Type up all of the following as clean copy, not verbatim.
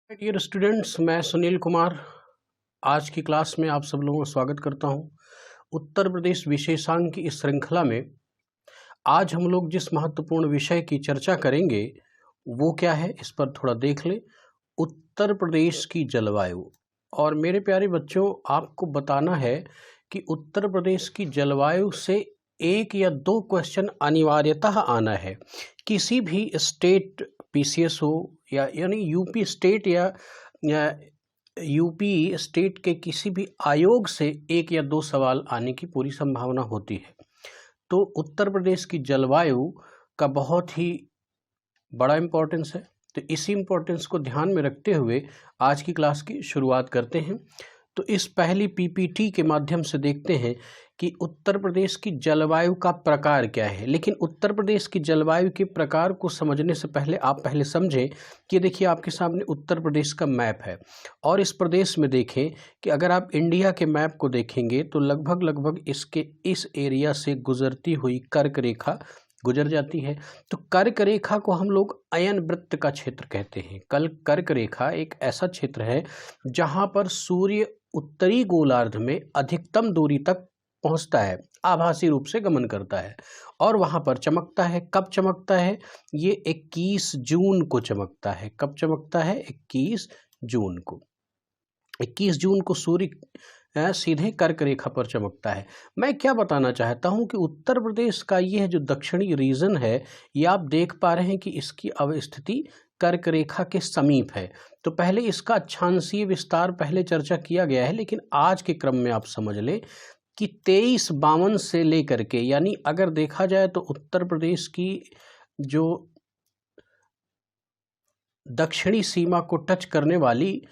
Dear students, मैं सुनील कुमार आज की क्लास में आप सब लोगों का स्वागत करता हूं। उत्तर प्रदेश विशेषांक की इस श्रृंखला में आज हम लोग जिस महत्वपूर्ण विषय की चर्चा करेंगे वो क्या है, इस पर थोड़ा देख लें। उत्तर प्रदेश की जलवायु। और मेरे प्यारे बच्चों, आपको बताना है कि उत्तर प्रदेश की जलवायु से एक या दो क्वेश्चन अनिवार्यतः आना है। किसी भी स्टेट पीसीएस हो या यानी यूपी स्टेट या यूपी स्टेट के किसी भी आयोग से एक या दो सवाल आने की पूरी संभावना होती है। तो उत्तर प्रदेश की जलवायु का बहुत ही बड़ा इम्पोर्टेंस है। तो इसी इम्पोर्टेंस को ध्यान में रखते हुए आज की क्लास की शुरुआत करते हैं। तो इस पहली पीपीटी के माध्यम से देखते हैं कि उत्तर प्रदेश की जलवायु का प्रकार क्या है। लेकिन उत्तर प्रदेश की जलवायु के प्रकार को समझने से पहले आप पहले समझें कि देखिए आपके सामने उत्तर प्रदेश का मैप है और इस प्रदेश में देखें कि अगर आप इंडिया के मैप को देखेंगे तो लगभग इसके इस एरिया से गुजरती हुई कर्क रेखा गुजर जाती है। तो कर्क रेखा को हम लोग अयन वृत्त का क्षेत्र कहते हैं। कर्क रेखा एक ऐसा क्षेत्र है जहां पर सूर्य उत्तरी गोलार्ध में अधिकतम दूरी तक पहुंचता है, आभासी रूप से गमन करता है और वहां पर चमकता है। कब चमकता है? ये 21 जून को चमकता है। कब चमकता है? 21 जून को। 21 जून को सूर्य सीधे कर्क रेखा पर चमकता है। मैं क्या बताना चाहता हूं कि उत्तर प्रदेश का यह जो दक्षिणी रीजन है, ये आप देख पा रहे हैं कि इसकी अवस्थिति कर्क रेखा के समीप है। तो पहले इसका अक्षांशीय विस्तार पहले चर्चा किया गया है, लेकिन आज के क्रम में आप समझ लें कि 2352 से लेकर के, यानी अगर देखा जाए तो उत्तर प्रदेश की जो दक्षिणी सीमा को टच करने वाली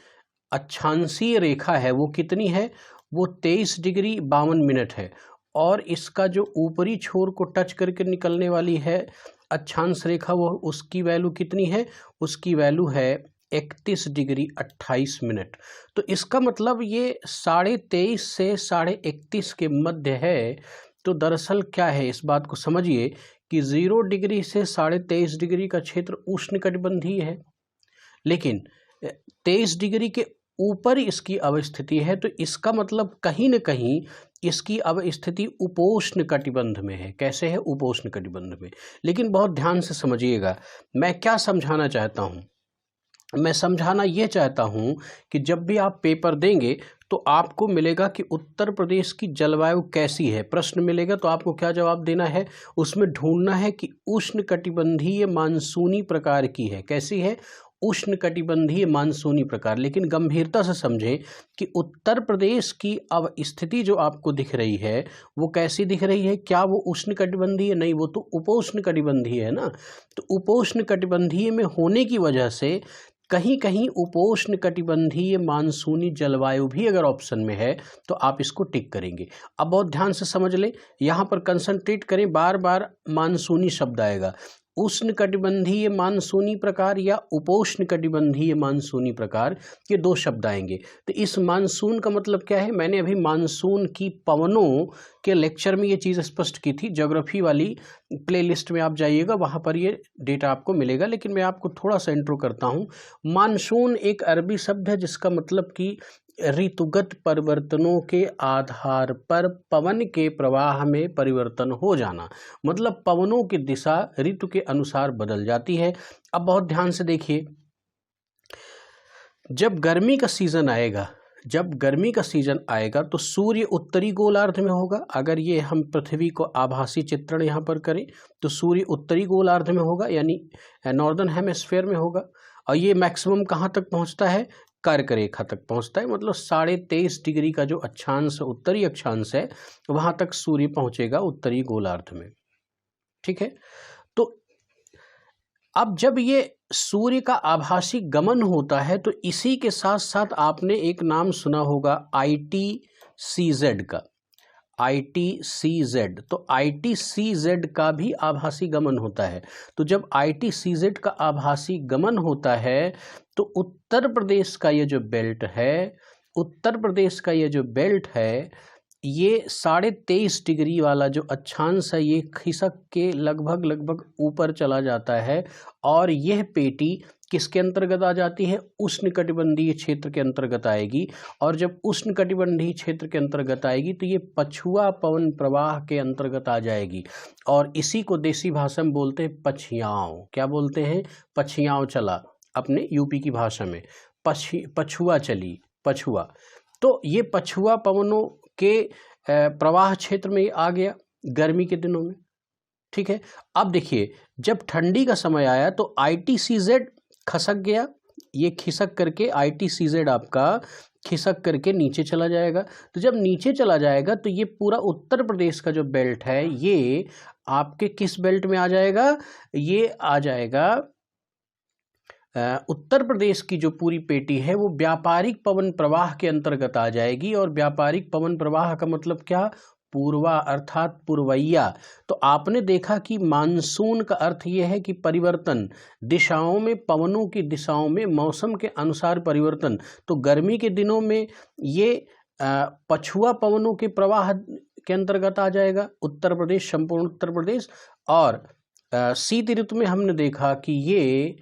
अक्षांशीय रेखा है वो कितनी है? वो 23 डिग्री 52 मिनट है। और इसका जो ऊपरी छोर को टच करके निकलने वाली है अक्षांश रेखा, वो उसकी वैल्यू कितनी है? उसकी वैल्यू है 31 डिग्री 28 मिनट। तो इसका मतलब ये 23.5 से 31.5 के मध्य है। तो दरअसल क्या है, इस बात को समझिए कि 0 डिग्री से 23.5 डिग्री का क्षेत्र उष्णकटिबंधीय है, लेकिन 23 डिग्री के ऊपर इसकी अवस्थिति है। तो इसका मतलब कहीं न कहीं इसकी अवस्थिति उपोष्ण कटिबंध में है। कैसे है? उपोष्ण कटिबंध में। लेकिन बहुत ध्यान से समझिएगा, मैं क्या समझाना चाहता हूं। मैं समझाना यह चाहता हूं कि जब भी आप पेपर देंगे तो आपको मिलेगा कि उत्तर प्रदेश की जलवायु कैसी है। प्रश्न मिलेगा तो आपको क्या जवाब देना है? उसमें ढूंढना है कि उष्णकटिबंधीय मानसूनी प्रकार की है। कैसी है? उष्णकटिबंधीय मानसूनी प्रकार। लेकिन गंभीरता से समझें कि उत्तर प्रदेश की अब स्थिति जो आपको दिख रही है वो कैसी दिख रही है? क्या वो उष्णकटिबंधीय? नहीं, वो तो उपोष्णकटिबंधीय है ना। तो उपोष्णकटिबंधीय में होने की वजह से कहीं कहीं उपोष्णकटिबंधीय मानसूनी जलवायु भी अगर ऑप्शन में है तो आप इसको टिक करेंगे। अब बहुत ध्यान से समझ लें, यहाँ पर कंसंट्रेट करें, बार बार मानसूनी शब्द आएगा। उष्णकटिबंधीय मानसूनी प्रकार या उपोष्णकटिबंधीय मानसूनी प्रकार, ये दो शब्द आएंगे। तो इस मानसून का मतलब क्या है? मैंने अभी मानसून की पवनों के लेक्चर में ये चीज़ स्पष्ट की थी। ज्योग्राफी वाली प्लेलिस्ट में आप जाइएगा, वहाँ पर ये डेटा आपको मिलेगा। लेकिन मैं आपको थोड़ा सा इंट्रो करता हूँ। मानसून एक अरबी शब्द है जिसका मतलब कि ऋतुगत परिवर्तनों के आधार पर पवन के प्रवाह में परिवर्तन हो जाना। मतलब पवनों की दिशा ऋतु के अनुसार बदल जाती है। अब बहुत ध्यान से देखिए, जब गर्मी का सीजन आएगा तो सूर्य उत्तरी गोलार्ध में होगा। अगर ये हम पृथ्वी को आभासी चित्रण यहाँ पर करें तो सूर्य उत्तरी गोलार्ध में होगा, यानी नॉर्दर्न हेमिस्फीयर में होगा। और ये मैक्सिमम कहाँ तक पहुँचता है? कर्क रेखा तक पहुँचता है। मतलब 23.5 डिग्री का जो अक्षांश, उत्तरी अक्षांश है, वहाँ तक सूर्य पहुँचेगा उत्तरी गोलार्ध में। ठीक है। तो अब जब ये सूर्य का आभासी गमन होता है तो इसी के साथ साथ आपने एक नाम सुना होगा ITCZ का। ITCZ, तो ITCZ का भी आभासी गमन होता है। तो जब ITCZ का आभासी गमन होता है तो उत्तर प्रदेश का ये जो बेल्ट है ये 23.5 डिग्री वाला जो अक्षांश है ये खिसक के लगभग ऊपर चला जाता है और यह पेटी किसके अंतर्गत आ जाती है, उष्णकटिबंधीय क्षेत्र के अंतर्गत आएगी। और जब उष्णकटिबंधीय क्षेत्र के अंतर्गत आएगी तो ये पछुआ पवन प्रवाह के अंतर्गत आ जाएगी और इसी को देसी भाषा में बोलते हैं पछियाँव। क्या बोलते हैं, पछियाँव चला अपने यूपी की भाषा में, पछुआ चली, पछुआ। तो ये पछुआ पवनों के प्रवाह क्षेत्र में आ गया गर्मी के दिनों में। ठीक है, अब देखिए जब ठंडी का समय आया तो ITCZ खसक गया, ये खिसक करके ITCZ आपका खिसक करके नीचे चला जाएगा। तो जब नीचे चला जाएगा तो ये पूरा उत्तर प्रदेश का जो बेल्ट है ये आपके किस बेल्ट में आ जाएगा, ये आ जाएगा उत्तर प्रदेश की जो पूरी पेटी है वो व्यापारिक पवन प्रवाह के अंतर्गत आ जाएगी। और व्यापारिक पवन प्रवाह का मतलब क्या, पूर्वा अर्थात पूर्वैया। तो आपने देखा कि मानसून का अर्थ ये है कि परिवर्तन, दिशाओं में, पवनों की दिशाओं में मौसम के अनुसार परिवर्तन। तो गर्मी के दिनों में ये पछुआ पवनों के प्रवाह के अंतर्गत आ जाएगा उत्तर प्रदेश, संपूर्ण उत्तर प्रदेश। और शीत ऋतु में हमने देखा कि ये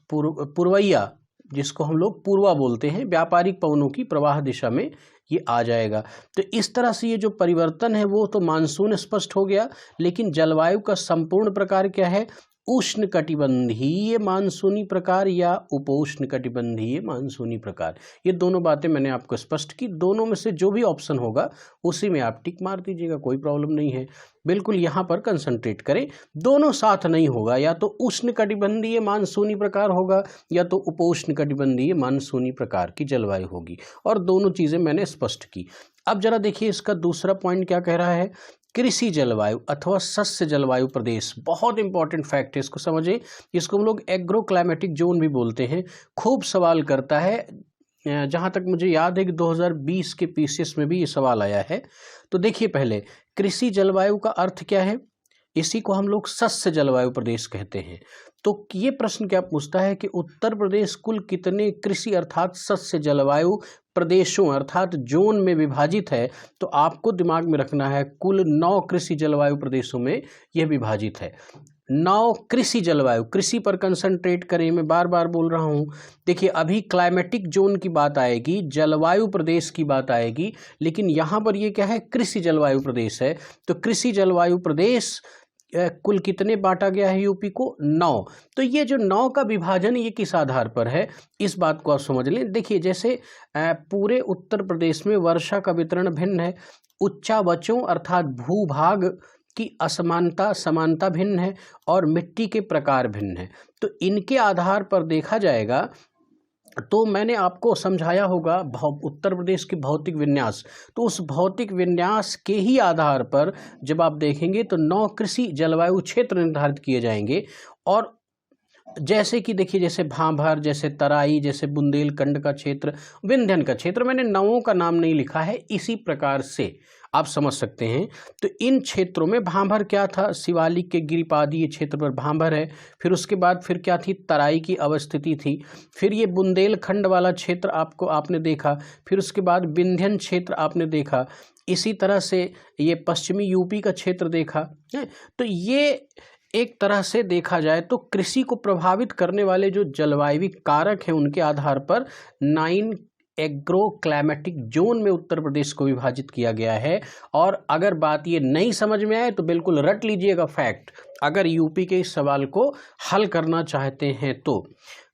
पूर्वैया, जिसको हम लोग पूर्वा बोलते हैं, व्यापारिक पवनों की प्रवाह दिशा में ये आ जाएगा। तो इस तरह से ये जो परिवर्तन है वो तो मानसून स्पष्ट हो गया, लेकिन जलवायु का संपूर्ण प्रकार क्या है, उष्णकटिबंधीय मानसूनी प्रकार या उपोष्णकटिबंधीय मानसूनी प्रकार। ये दोनों बातें मैंने आपको स्पष्ट की। दोनों में से जो भी ऑप्शन होगा उसी में आप टिक मार दीजिएगा, कोई प्रॉब्लम नहीं है। बिल्कुल यहाँ पर कंसंट्रेट करें, दोनों साथ नहीं होगा, या तो उष्णकटिबंधीय मानसूनी प्रकार होगा या तो उपोष्णकटिबंधीय मानसूनी प्रकार की जलवायु होगी। और दोनों चीज़ें मैंने स्पष्ट की। अब जरा देखिए इसका दूसरा पॉइंट क्या कह रहा है, कृषि जलवायु अथवा सस्य जलवायु प्रदेश। बहुत इंपॉर्टेंट फैक्ट है, इसको समझे। इसको हम लोग एग्रो क्लाइमेटिक जोन भी बोलते हैं। खूब सवाल करता है, जहाँ तक मुझे याद है कि 2020 के PCS में भी ये सवाल आया है। तो देखिए पहले कृषि जलवायु का अर्थ क्या है, इसी को हम लोग सस्य जलवायु प्रदेश कहते हैं। तो ये प्रश्न क्या पूछता है कि उत्तर प्रदेश कुल कितने कृषि अर्थात सस्य जलवायु प्रदेशों अर्थात जोन में विभाजित है। तो आपको दिमाग में रखना है कुल 9 कृषि जलवायु प्रदेशों में यह विभाजित है। 9 कृषि जलवायु, कृषि पर कंसंट्रेट करें, मैं बार बार बोल रहा हूँ। देखिए अभी क्लाइमेटिक जोन की बात आएगी, जलवायु प्रदेश की बात आएगी, लेकिन यहाँ पर ये क्या है, कृषि जलवायु प्रदेश है। तो कृषि जलवायु प्रदेश कुल कितने बांटा गया है यूपी को, 9। तो ये जो 9 का विभाजन ये किस आधार पर है, इस बात को आप समझ लें। देखिए जैसे पूरे उत्तर प्रदेश में वर्षा का वितरण भिन्न है, उच्चावचों अर्थात भूभाग की असमानता समानता भिन्न है और मिट्टी के प्रकार भिन्न है। तो इनके आधार पर देखा जाएगा। तो मैंने आपको समझाया होगा उत्तर प्रदेश की भौतिक विन्यास, तो उस भौतिक विन्यास के ही आधार पर जब आप देखेंगे तो 9 कृषि जलवायु क्षेत्र निर्धारित किए जाएंगे। और जैसे कि देखिए जैसे भाभर, जैसे तराई, जैसे बुंदेलखंड का क्षेत्र, विंध्यन का क्षेत्र, मैंने 9 का नाम नहीं लिखा है, इसी प्रकार से आप समझ सकते हैं। तो इन क्षेत्रों में भाभर क्या था, शिवालिक के गिरिपादीय क्षेत्र पर भाभर है। फिर उसके बाद फिर क्या थी, तराई की अवस्थिति थी। फिर ये बुंदेलखंड वाला क्षेत्र आपने देखा। फिर उसके बाद विंध्यन क्षेत्र आपने देखा। इसी तरह से ये पश्चिमी यूपी का क्षेत्र देखा है। तो ये एक तरह से देखा जाए तो कृषि को प्रभावित करने वाले जो जलवायु कारक हैं उनके आधार पर 9 एग्रो क्लाइमेटिक जोन में उत्तर प्रदेश को विभाजित किया गया है। और अगर बात ये नहीं समझ में आए तो बिल्कुल रट लीजिएगा फैक्ट, अगर यूपी के इस सवाल को हल करना चाहते हैं तो।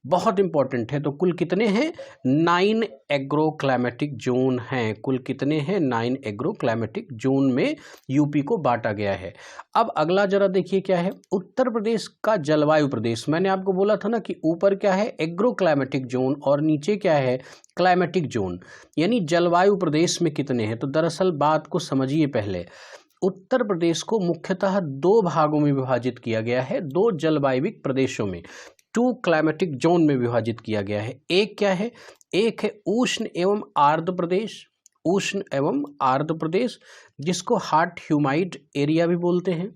बहुत इंपॉर्टेंट है। तो कुल कितने हैं, 9 एग्रो क्लाइमेटिक जोन हैं। कुल कितने हैं, 9 एग्रो क्लाइमेटिक जोन में यूपी को बांटा गया है। अब अगला जरा देखिए क्या है, उत्तर प्रदेश का जलवायु प्रदेश। मैंने आपको बोला था ना कि ऊपर क्या है, एग्रो क्लाइमेटिक जोन, और नीचे क्या है, क्लाइमेटिक जोन, यानी जलवायु प्रदेश में कितने हैं। तो दरअसल बात को समझिए पहले। उत्तर प्रदेश को मुख्यतः 2 भागों में विभाजित किया गया है, 2 जलवायविक प्रदेशों में, 2 क्लाइमेटिक जोन में विभाजित किया गया है। एक क्या है, एक है उष्ण एवं आर्द्र प्रदेश, उष्ण एवं आर्द्र प्रदेश, जिसको हॉट ह्यूमाइड एरिया भी बोलते हैं।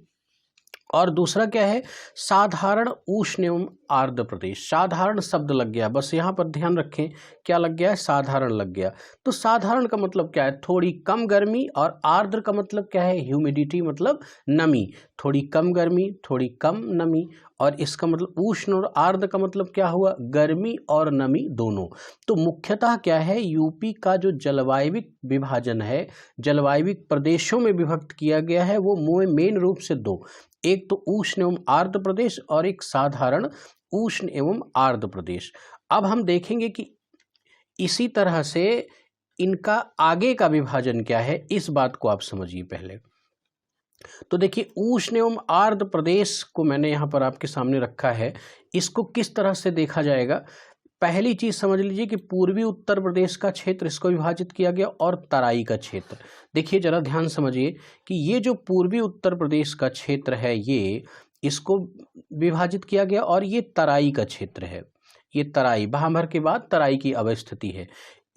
और दूसरा क्या है, साधारण उष्ण एवं आर्द्र प्रदेश। साधारण शब्द लग गया, बस यहाँ पर ध्यान रखें, क्या लग गया है, साधारण लग गया। तो साधारण का मतलब क्या है, थोड़ी कम गर्मी, और आर्द्र का मतलब क्या है, ह्यूमिडिटी मतलब नमी, थोड़ी कम गर्मी थोड़ी कम नमी। और इसका मतलब उष्ण और आर्द्र का मतलब क्या हुआ, गर्मी और नमी दोनों। तो मुख्यतः क्या है, यूपी का जो जलवायविक विभाजन है, जलवायविक प्रदेशों में विभक्त किया गया है, वो मेन रूप से दो, एक तो उष्ण एवं आर्द्र प्रदेश और एक साधारण उष्ण एवं आर्द्र प्रदेश। अब हम देखेंगे कि इसी तरह से इनका आगे का विभाजन क्या है, इस बात को आप समझिए पहले। तो देखिए, उष्ण एवं आर्द्र प्रदेश को मैंने यहाँ पर आपके सामने रखा है। इसको किस तरह से देखा जाएगा, पहली चीज समझ लीजिए कि पूर्वी उत्तर प्रदेश का क्षेत्र इसको विभाजित किया गया, और तराई का क्षेत्र। देखिए जरा ध्यान समझिए कि ये जो पूर्वी उत्तर प्रदेश का क्षेत्र है, ये इसको विभाजित किया गया, और ये तराई का क्षेत्र है। ये तराई, भाभर के बाद तराई की अवस्थिति है।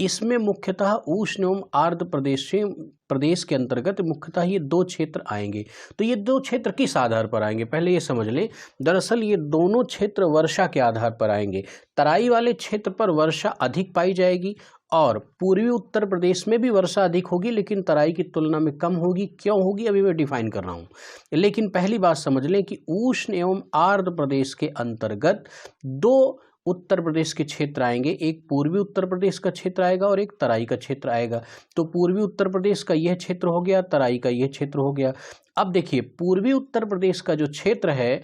इसमें मुख्यतः उष्ण एवं आर्द्र प्रदेश के अंतर्गत मुख्यतः ये दो क्षेत्र आएंगे। तो ये दो क्षेत्र किस आधार पर आएंगे, पहले ये समझ लें। दरअसल ये दोनों क्षेत्र वर्षा के आधार पर आएंगे। तराई वाले क्षेत्र पर वर्षा अधिक पाई जाएगी, और पूर्वी उत्तर प्रदेश में भी वर्षा अधिक होगी, लेकिन तराई की तुलना में कम होगी। क्यों होगी, अभी मैं डिफाइन कर रहा हूँ। लेकिन पहली बात समझ लें कि उष्ण एवं आर्द्र प्रदेश के अंतर्गत दो उत्तर प्रदेश के क्षेत्र आएंगे, एक पूर्वी उत्तर प्रदेश का क्षेत्र आएगा और एक तराई का क्षेत्र आएगा। तो पूर्वी उत्तर प्रदेश का यह क्षेत्र हो गया, तराई का यह क्षेत्र हो गया। अब देखिए, पूर्वी उत्तर प्रदेश का जो क्षेत्र है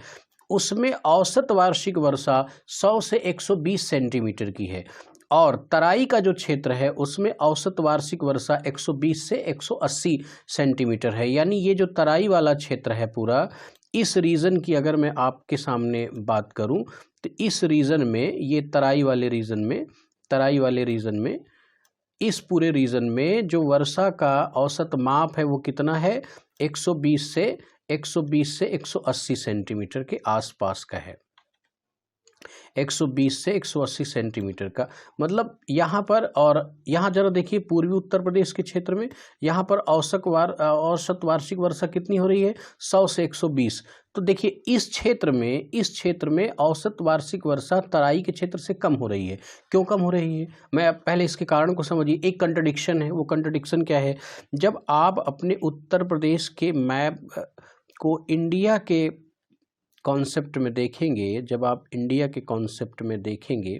उसमें औसत वार्षिक वर्षा 100 से 120 सेंटीमीटर की है, और तराई का जो क्षेत्र है उसमें औसत वार्षिक वर्षा 120 से 180 सेंटीमीटर है। यानी ये जो तराई वाला क्षेत्र है पूरा, इस रीजन की अगर मैं आपके सामने बात करूं, तो इस रीजन में, ये तराई वाले रीजन में इस पूरे रीजन में जो वर्षा का औसत माप है वो कितना है, 120 से 180 सेंटीमीटर के आसपास का है। 120 से 180 सेंटीमीटर का मतलब यहाँ पर। और यहाँ जरा देखिए, पूर्वी उत्तर प्रदेश के क्षेत्र में यहाँ पर औसत वार्षिक वर्षा कितनी हो रही है, 100 से 120। तो देखिए, इस क्षेत्र में औसत वार्षिक वर्षा तराई के क्षेत्र से कम हो रही है। क्यों कम हो रही है, मैं पहले इसके कारण को समझिए। एक कंट्रडिक्शन है, वो कंट्रडिक्शन क्या है, जब आप अपने उत्तर प्रदेश के मैप को इंडिया के कॉन्सेप्ट में देखेंगे, जब आप इंडिया के कॉन्सेप्ट में देखेंगे,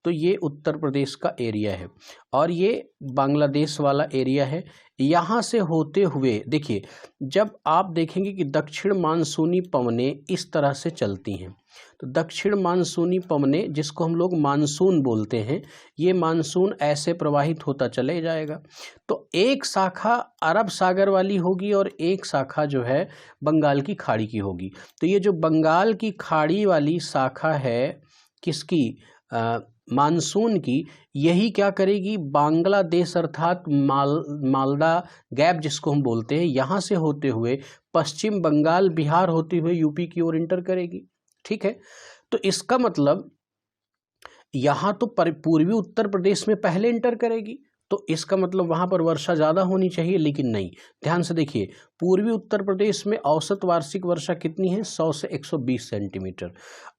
तो ये उत्तर प्रदेश का एरिया है और ये बांग्लादेश वाला एरिया है। यहाँ से होते हुए देखिए, जब आप देखेंगे कि दक्षिण मानसूनी पवनें इस तरह से चलती हैं, तो दक्षिण मानसूनी पवनें, जिसको हम लोग मानसून बोलते हैं, ये मानसून ऐसे प्रवाहित होता चले जाएगा। तो एक शाखा अरब सागर वाली होगी और एक शाखा जो है बंगाल की खाड़ी की होगी। तो ये जो बंगाल की खाड़ी वाली शाखा है किसकी, मानसून की, यही क्या करेगी, बांग्लादेश अर्थात मालदा गैप जिसको हम बोलते हैं, यहाँ से होते हुए पश्चिम बंगाल बिहार होते हुए यूपी की ओर इंटर करेगी। ठीक है, तो इसका मतलब यहाँ तो पूर्वी उत्तर प्रदेश में पहले इंटर करेगी, तो इसका मतलब वहाँ पर वर्षा ज़्यादा होनी चाहिए, लेकिन नहीं। ध्यान से देखिए, पूर्वी उत्तर प्रदेश में औसत वार्षिक वर्षा कितनी है, 100 से 120 सेंटीमीटर।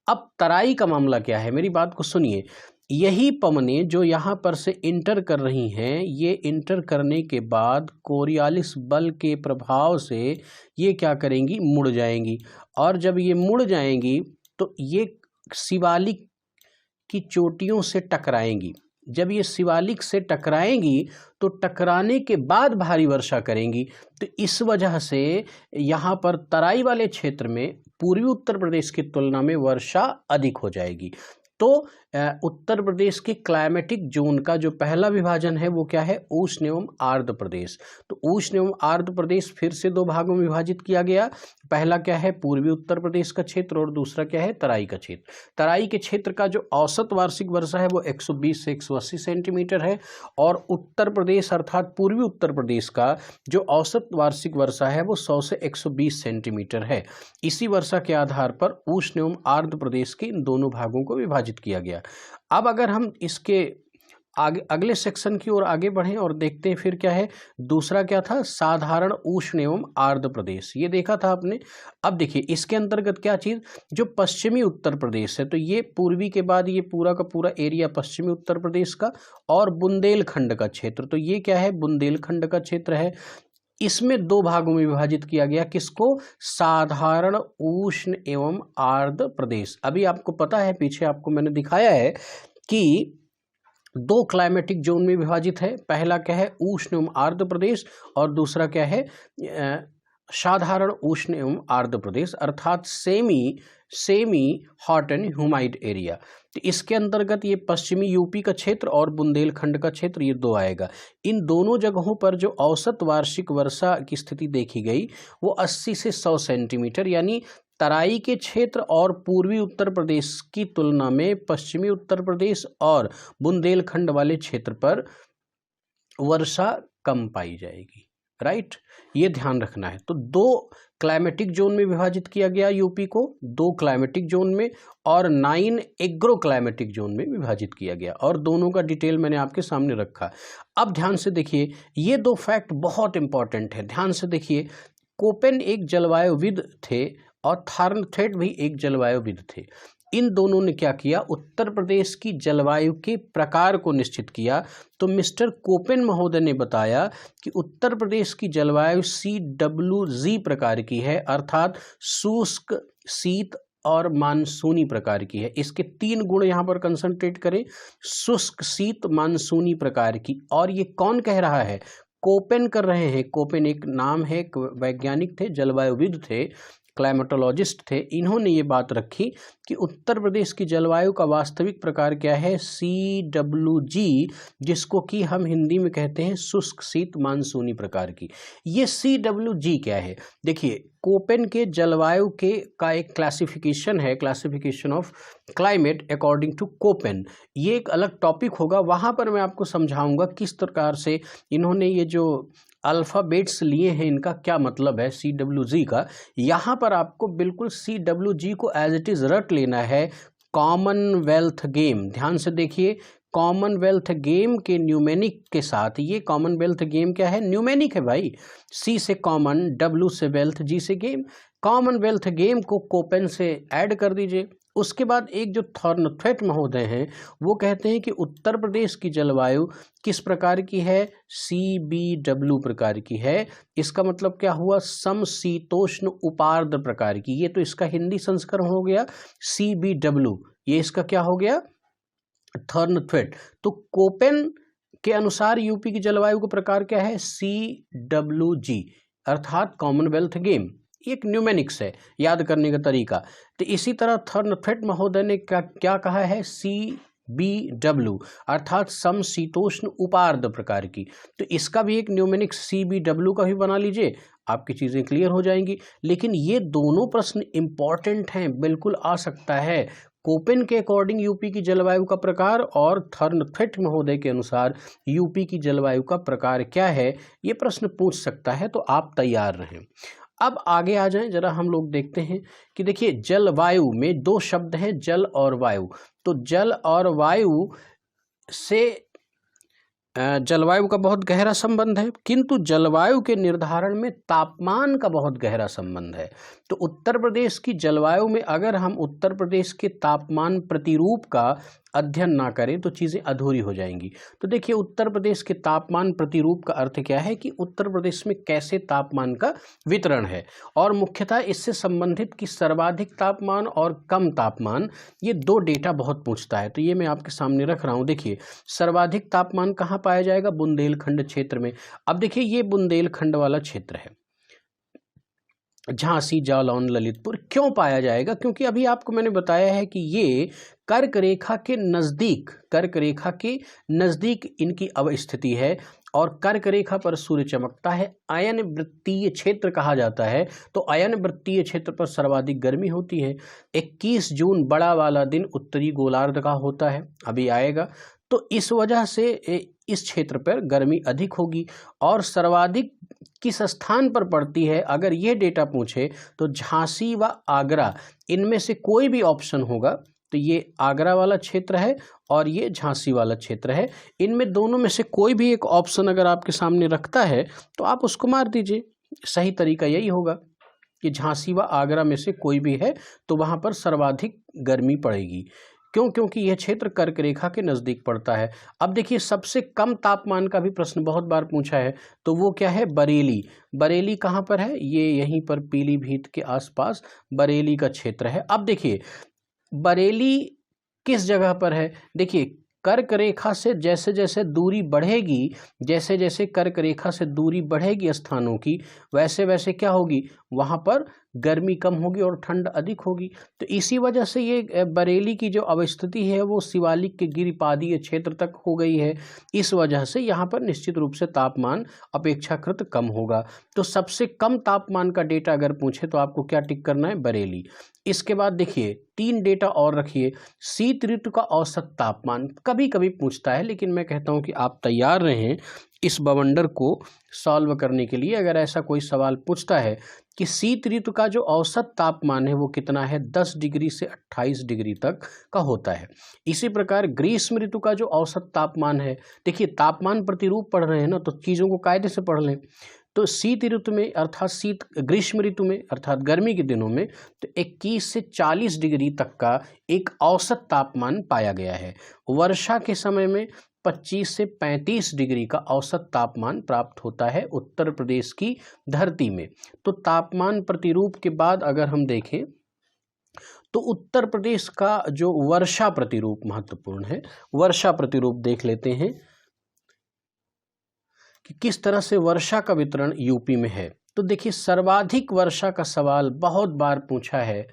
अब तराई का मामला क्या है, मेरी बात को सुनिए। यही पवनें जो यहाँ पर से इंटर कर रही हैं, ये इंटर करने के बाद कोरियालिस बल के प्रभाव से ये क्या करेंगी, मुड़ जाएंगी, और जब ये मुड़ जाएंगी तो ये शिवालिक की चोटियों से टकराएंगी। जब ये शिवालिक से टकराएंगी तो टकराने के बाद भारी वर्षा करेंगी। तो इस वजह से यहाँ पर तराई वाले क्षेत्र में पूर्वी उत्तर प्रदेश की तुलना में वर्षा अधिक हो जाएगी। तो उत्तर प्रदेश के क्लाइमेटिक जोन का जो पहला विभाजन है वो क्या है, उष्ण एवं आर्द्र प्रदेश। तो उष्ण एवं आर्द्र प्रदेश फिर से दो भागों में विभाजित किया गया। पहला क्या है, पूर्वी उत्तर प्रदेश का क्षेत्र, और दूसरा क्या है, तराई का क्षेत्र। तराई के क्षेत्र का जो औसत वार्षिक वर्षा है वो 120 से 180 सेंटीमीटर है, और उत्तर प्रदेश अर्थात पूर्वी उत्तर प्रदेश का जो औसत वार्षिक वर्षा है वो 100 से 120 सेंटीमीटर है। इसी वर्षा के आधार पर उष्ण एवं आर्द्र प्रदेश के इन दोनों भागों को विभाजित किया गया। अब अगर हम इसके आगे अगले सेक्शन की ओर आगे बढ़ें और देखते हैं फिर क्या है। दूसरा क्या था, साधारण उष्ण एवं आर्द्र प्रदेश, ये देखा था आपने। अब देखिए इसके अंतर्गत क्या चीज, जो पश्चिमी उत्तर प्रदेश है, तो ये पूर्वी के बाद ये पूरा का पूरा एरिया पश्चिमी उत्तर प्रदेश का, और बुंदेलखंड का क्षेत्र, तो ये क्या है, बुंदेलखंड का क्षेत्र है। इसमें दो भागों में विभाजित किया गया, किसको, साधारण उष्ण एवं आर्द्र प्रदेश। अभी आपको पता है, पीछे आपको मैंने दिखाया है कि दो क्लाइमेटिक जोन में विभाजित है। पहला क्या है, उष्ण एवं आर्द्र प्रदेश, और दूसरा क्या है, साधारण उष्ण एवं आर्द्र प्रदेश, अर्थात सेमी हॉट एंड ह्यूमाइड एरिया। तो इसके अंतर्गत ये पश्चिमी यूपी का क्षेत्र और बुंदेलखंड का क्षेत्र, ये दो आएगा। इन दोनों जगहों पर जो औसत वार्षिक वर्षा की स्थिति देखी गई वो 80 से 100 सेंटीमीटर, यानी तराई के क्षेत्र और पूर्वी उत्तर प्रदेश की तुलना में पश्चिमी उत्तर प्रदेश और बुंदेलखंड वाले क्षेत्र पर वर्षा कम पाई जाएगी, राइट, ये ध्यान रखना है। तो दो क्लाइमेटिक जोन में विभाजित किया गया यूपी को, दो क्लाइमेटिक जोन में, और 9 एग्रो क्लाइमेटिक जोन में विभाजित किया गया, और दोनों का डिटेल मैंने आपके सामने रखा। अब ध्यान से देखिए, ये दो फैक्ट बहुत इंपॉर्टेंट है, ध्यान से देखिए। कोपेन एक जलवायुविद थे और थॉर्नथ्वेट भी एक जलवायुविद थे। इन दोनों ने क्या किया, उत्तर प्रदेश की जलवायु के प्रकार को निश्चित किया। तो मिस्टर कोपेन महोदय ने बताया कि उत्तर प्रदेश की जलवायु CWG प्रकार की है, अर्थात शुष्क, शीत और मानसूनी प्रकार की है। इसके 3 गुण यहाँ पर कंसंट्रेट करें, शुष्क, शीत, मानसूनी प्रकार की। और ये कौन कह रहा है, कोपेन कर रहे हैं। कोपेन एक नाम है, वैज्ञानिक थे, जलवायुविद थे, क्लाइमेटोलॉजिस्ट थे। इन्होंने ये बात रखी कि उत्तर प्रदेश की जलवायु का वास्तविक प्रकार क्या है, CWG, जिसको कि हम हिंदी में कहते हैं शुष्क, शीत, मानसूनी प्रकार की। ये CWG क्या है, देखिए कोपेन के जलवायु के का एक क्लासिफिकेशन है, classification of climate according to Koppen. ये एक अलग टॉपिक होगा, वहाँ पर मैं आपको समझाऊंगा किस प्रकार से इन्होंने ये जो अल्फ़ाबेट्स लिए हैं इनका क्या मतलब है CWG का। यहाँ पर आपको बिल्कुल CWG को एज इट इज़ रट लेना है, कॉमनवेल्थ गेम। ध्यान से देखिए, कॉमनवेल्थ गेम के न्यूमेनिक के साथ, ये कॉमनवेल्थ गेम क्या है, न्यूमेनिक है भाई, C से कॉमन, W से वेल्थ, G से गेम। कॉमनवेल्थ गेम को कोपेन से ऐड कर दीजिए। उसके बाद एक जो थॉर्नथ्वेट महोदय हैं वो कहते हैं कि उत्तर प्रदेश की जलवायु किस प्रकार की है, CBW प्रकार की है। इसका मतलब क्या हुआ, समशीतोष्ण उपार्द्र प्रकार की। ये तो इसका हिंदी संस्करण हो गया CBW, ये इसका क्या हो गया, थॉर्नथ्वेट। तो कोपेन के अनुसार यूपी की जलवायु का प्रकार क्या है, CWG, अर्थात कॉमनवेल्थ गेम। एक न्यूमेनिक्स है, याद करने का तरीका। तो इसी तरह थॉर्नथ्वेट महोदय ने क्या कहा है, CBW, अर्थात समशीतोष्ण उपार्द्र प्रकार की। तो इसका भी एक न्यूमेनिक्स CBW का भी बना लीजिए, आपकी चीज़ें क्लियर हो जाएंगी। लेकिन ये दोनों प्रश्न इंपॉर्टेंट हैं, बिल्कुल आ सकता है। कोपेन के अकॉर्डिंग यूपी की जलवायु का प्रकार और थॉर्नथ्वेट महोदय के अनुसार यूपी की जलवायु का प्रकार क्या है, ये प्रश्न पूछ सकता है, तो आप तैयार रहें। अब आगे आ जाएं, जरा हम लोग देखते हैं कि देखिए जलवायु में दो शब्द हैं, जल और वायु। तो जल और वायु से जलवायु का बहुत गहरा संबंध है, किंतु जलवायु के निर्धारण में तापमान का बहुत गहरा संबंध है। तो उत्तर प्रदेश की जलवायु में अगर हम उत्तर प्रदेश के तापमान प्रतिरूप का अध्ययन ना करें तो चीज़ें अधूरी हो जाएंगी। तो देखिए उत्तर प्रदेश के तापमान प्रतिरूप का अर्थ क्या है कि उत्तर प्रदेश में कैसे तापमान का वितरण है, और मुख्यतः इससे संबंधित कि सर्वाधिक तापमान और कम तापमान, ये दो डेटा बहुत पूछता है। तो ये मैं आपके सामने रख रहा हूँ। देखिए सर्वाधिक तापमान कहाँ पाया जाएगा, बुंदेलखंड क्षेत्र में। अब देखिए ये बुंदेलखंड वाला क्षेत्र है, झांसी, जालौन, ललितपुर। क्यों पाया जाएगा, क्योंकि अभी आपको मैंने बताया है कि ये कर्क रेखा के नज़दीक इनकी अवस्थिति है, और कर्क रेखा पर सूर्य चमकता है। अयन वृत्तीय क्षेत्र कहा जाता है। तो अयन वृत्तीय क्षेत्र पर सर्वाधिक गर्मी होती है। 21 जून बड़ा वाला दिन उत्तरी गोलार्ध का होता है, अभी आएगा। तो इस वजह से इस क्षेत्र पर गर्मी अधिक होगी, और सर्वाधिक किस स्थान पर पड़ती है, अगर ये डेटा पूछे तो झांसी व आगरा, इनमें से कोई भी ऑप्शन होगा तो ये आगरा वाला क्षेत्र है और ये झांसी वाला क्षेत्र है। इनमें दोनों में से कोई भी एक ऑप्शन अगर आपके सामने रखता है तो आप उसको मार दीजिए। सही तरीका यही होगा कि झांसी व आगरा में से कोई भी है तो वहाँ पर सर्वाधिक गर्मी पड़ेगी। क्यों? क्योंकि यह क्षेत्र कर्क रेखा के नज़दीक पड़ता है। अब देखिए, सबसे कम तापमान का भी प्रश्न बहुत बार पूछा है, तो वो क्या है? बरेली। बरेली कहाँ पर है? ये यहीं पर पीलीभीत के आसपास बरेली का क्षेत्र है। अब देखिए, बरेली किस जगह पर है? देखिए, कर्क रेखा से जैसे जैसे दूरी बढ़ेगी, जैसे जैसे कर्क रेखा से दूरी बढ़ेगी स्थानों की, वैसे वैसे क्या होगी? वहाँ पर गर्मी कम होगी और ठंड अधिक होगी। तो इसी वजह से ये बरेली की जो अवस्थिति है वो शिवालिक के गिरिपादीय क्षेत्र तक हो गई है। इस वजह से यहाँ पर निश्चित रूप से तापमान अपेक्षाकृत कम होगा। तो सबसे कम तापमान का डेटा अगर पूछे तो आपको क्या टिक करना है? बरेली। इसके बाद देखिए, 3 डेटा और रखिए। शीत ऋतु का औसत तापमान कभी कभी पूछता है, लेकिन मैं कहता हूँ कि आप तैयार रहें इस बवंडर को सॉल्व करने के लिए। अगर ऐसा कोई सवाल पूछता है कि शीत ऋतु का जो औसत तापमान है वो कितना है, 10 डिग्री से 28 डिग्री तक का होता है। इसी प्रकार ग्रीष्म ऋतु का जो औसत तापमान है, देखिए तापमान प्रतिरूप पढ़ रहे हैं ना, तो चीज़ों को कायदे से पढ़ लें। तो शीत ऋतु में अर्थात ग्रीष्म ऋतु में अर्थात गर्मी के दिनों में तो 21 से 40 डिग्री तक का एक औसत तापमान पाया गया है। वर्षा के समय में 25 से 35 डिग्री का औसत तापमान प्राप्त होता है उत्तर प्रदेश की धरती में। तो तापमान प्रतिरूप के बाद अगर हम देखें तो उत्तर प्रदेश का जो वर्षा प्रतिरूप महत्वपूर्ण है। वर्षा प्रतिरूप देख लेते हैं कि किस तरह से वर्षा का वितरण यूपी में है। तो देखिए, सर्वाधिक वर्षा का सवाल बहुत बार पूछा है,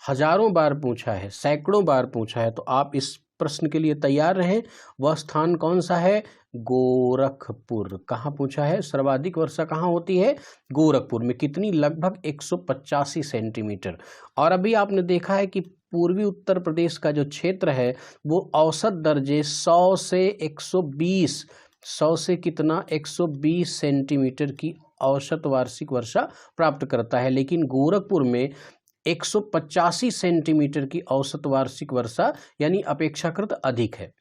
हजारों बार पूछा है, सैकड़ों बार पूछा है। तो आप इस प्रश्न के लिए तैयार रहें। वह स्थान कौन सा है? गोरखपुर। कहाँ पूछा है? सर्वाधिक वर्षा कहाँ होती है? गोरखपुर में। कितनी? लगभग 185 सेंटीमीटर। और अभी आपने देखा है कि पूर्वी उत्तर प्रदेश का जो क्षेत्र है वो औसत दर्जे 100 से 120, 100 से कितना? 120 सेंटीमीटर की औसत वार्षिक वर्षा प्राप्त करता है, लेकिन गोरखपुर में 185 सेंटीमीटर की औसत वार्षिक वर्षा यानी अपेक्षाकृत अधिक है।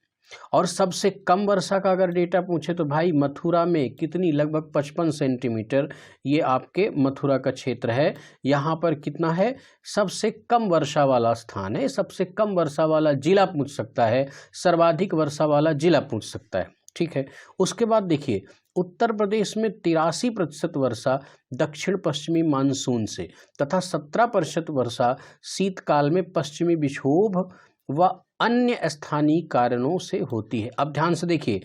और सबसे कम वर्षा का अगर डेटा पूछे तो भाई मथुरा में कितनी? लगभग 55 सेंटीमीटर। ये आपके मथुरा का क्षेत्र है। यहाँ पर कितना है? सबसे कम वर्षा वाला स्थान है। सबसे कम वर्षा वाला जिला पूछ सकता है, सर्वाधिक वर्षा वाला जिला पूछ सकता है। ठीक है। उसके बाद देखिए, उत्तर प्रदेश में 83% वर्षा दक्षिण पश्चिमी मानसून से तथा 17% वर्षा शीतकाल में पश्चिमी विक्षोभ व अन्य स्थानीय कारणों से होती है। अब ध्यान से देखिए,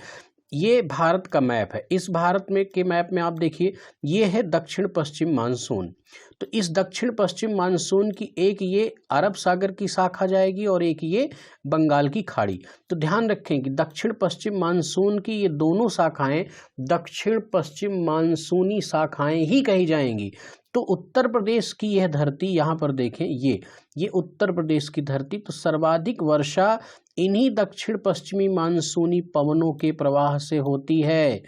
ये भारत का मैप है। इस भारत में के मैप में आप देखिए, ये है दक्षिण पश्चिम मानसून। तो इस दक्षिण पश्चिम मानसून की एक ये अरब सागर की शाखा जाएगी और एक ये बंगाल की खाड़ी। तो ध्यान रखें कि दक्षिण पश्चिम मानसून की ये दोनों शाखाएं दक्षिण पश्चिम मानसूनी शाखाएं ही कही जाएंगी। तो उत्तर प्रदेश की यह धरती, यहाँ पर देखें, ये उत्तर प्रदेश की धरती, तो सर्वाधिक वर्षा इन्हीं दक्षिण पश्चिमी मानसूनी पवनों के प्रवाह से होती है।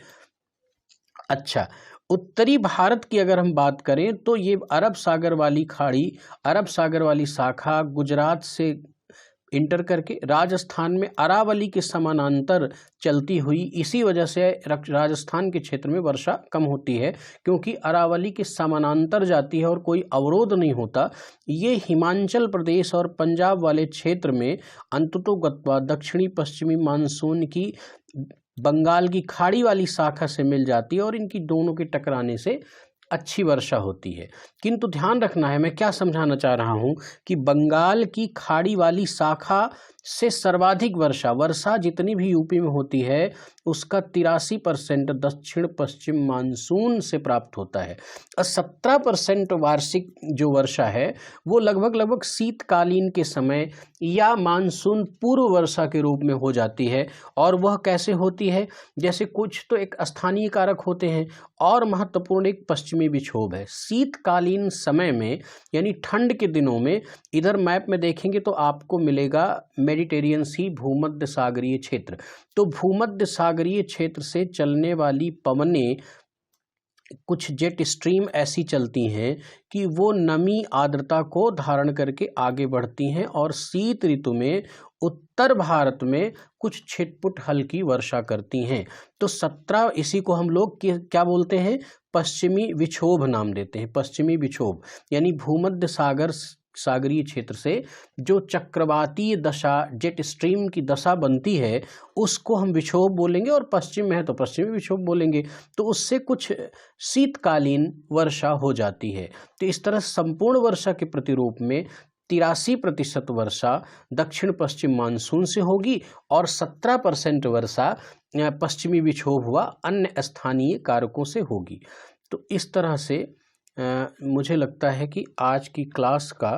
अच्छा, उत्तरी भारत की अगर हम बात करें तो ये अरब सागर वाली खाड़ी, अरब सागर वाली शाखा गुजरात से इंटर करके राजस्थान में अरावली के समानांतर चलती हुई, इसी वजह से राजस्थान के क्षेत्र में वर्षा कम होती है, क्योंकि अरावली के समानांतर जाती है और कोई अवरोध नहीं होता। ये हिमाचल प्रदेश और पंजाब वाले क्षेत्र में अंततोगत्वा दक्षिणी पश्चिमी मानसून की बंगाल की खाड़ी वाली शाखा से मिल जाती है और इनकी दोनों के टकराने से अच्छी वर्षा होती है। किंतु ध्यान रखना है, मैं क्या समझाना चाह रहा हूं कि बंगाल की खाड़ी वाली शाखा से सर्वाधिक वर्षा जितनी भी यूपी में होती है उसका 83% दक्षिण पश्चिम मानसून से प्राप्त होता है। और 17% वार्षिक जो वर्षा है वो लगभग शीतकालीन के समय या मानसून पूर्व वर्षा के रूप में हो जाती है। और वह कैसे होती है? जैसे कुछ तो एक स्थानीय कारक होते हैं और महत्वपूर्ण एक पश्चिमी विक्षोभ है। शीतकालीन समय में यानी ठंड के दिनों में, इधर मैप में देखेंगे तो आपको मिलेगा मेडिटेरियन सी, भूमध्य सागरीय क्षेत्र। तो भूमध्य सागरीय क्षेत्र से चलने वाली पवनें कुछ जेट स्ट्रीम ऐसी चलती हैं कि वो नमी आर्द्रता को धारण करके आगे बढ़ती हैं और शीत ऋतु में उत्तर भारत में कुछ छिटपुट हल्की वर्षा करती हैं। तो 17 इसी को हम लोग क्या बोलते हैं, पश्चिमी विक्षोभ नाम देते हैं। पश्चिमी विक्षोभ यानी भूमध्य सागरीय क्षेत्र से जो चक्रवातीय दशा जेट स्ट्रीम की दशा बनती है उसको हम विक्षोभ बोलेंगे, और पश्चिम में है तो पश्चिमी विक्षोभ बोलेंगे। तो उससे कुछ शीतकालीन वर्षा हो जाती है। तो इस तरह संपूर्ण वर्षा के प्रतिरूप में 83% वर्षा दक्षिण पश्चिम मानसून से होगी और 17% वर्षा पश्चिमी विक्षोभ हुआ अन्य स्थानीय कारकों से होगी। तो इस तरह से मुझे लगता है कि आज की क्लास का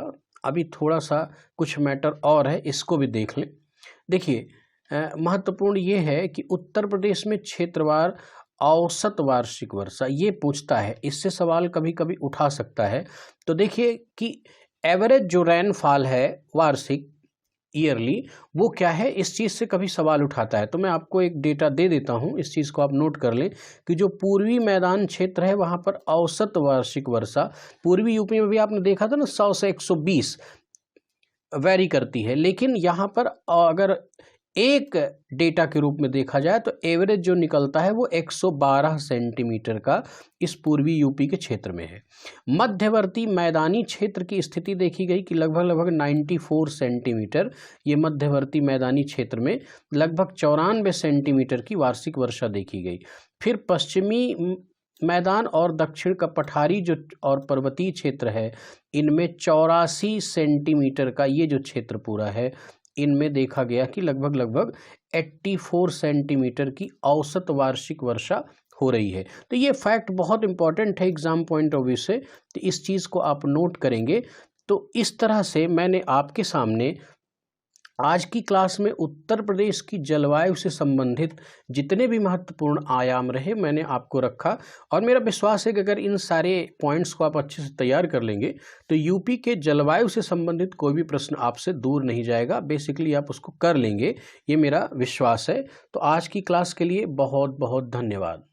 अभी थोड़ा सा कुछ मैटर और है, इसको भी देख लें। देखिए, महत्वपूर्ण ये है कि उत्तर प्रदेश में क्षेत्रवार औसत वार्षिक वर्षा ये पूछता है, इससे सवाल कभी कभी उठा सकता है। तो देखिए कि एवरेज जो रेनफॉल है वार्षिक ईयरली वो क्या है, इस चीज़ से कभी सवाल उठाता है। तो मैं आपको एक डेटा दे देता हूँ, इस चीज़ को आप नोट कर लें कि जो पूर्वी मैदान क्षेत्र है वहाँ पर औसत वार्षिक वर्षा, पूर्वी यूपी में भी आपने देखा था ना 100 से 120 वेरी करती है, लेकिन यहाँ पर अगर एक डेटा के रूप में देखा जाए तो एवरेज जो निकलता है वो 112 सेंटीमीटर का इस पूर्वी यूपी के क्षेत्र में है। मध्यवर्ती मैदानी क्षेत्र की स्थिति देखी गई कि लगभग 94 सेंटीमीटर, ये मध्यवर्ती मैदानी क्षेत्र में लगभग 94 सेंटीमीटर की वार्षिक वर्षा देखी गई। फिर पश्चिमी मैदान और दक्षिण का पठारी जो और पर्वतीय क्षेत्र है इनमें 84 सेंटीमीटर का ये जो क्षेत्र पूरा है इनमें देखा गया कि लगभग 84 सेंटीमीटर की औसत वार्षिक वर्षा हो रही है। तो ये फैक्ट बहुत इंपॉर्टेंट है एग्जाम पॉइंट ऑफ व्यू से, तो इस चीज़ को आप नोट करेंगे। तो इस तरह से मैंने आपके सामने आज की क्लास में उत्तर प्रदेश की जलवायु से संबंधित जितने भी महत्वपूर्ण आयाम रहे मैंने आपको रखा, और मेरा विश्वास है कि अगर इन सारे पॉइंट्स को आप अच्छे से तैयार कर लेंगे तो यूपी के जलवायु से संबंधित कोई भी प्रश्न आपसे दूर नहीं जाएगा। बेसिकली आप उसको कर लेंगे, ये मेरा विश्वास है। तो आज की क्लास के लिए बहुत बहुत धन्यवाद।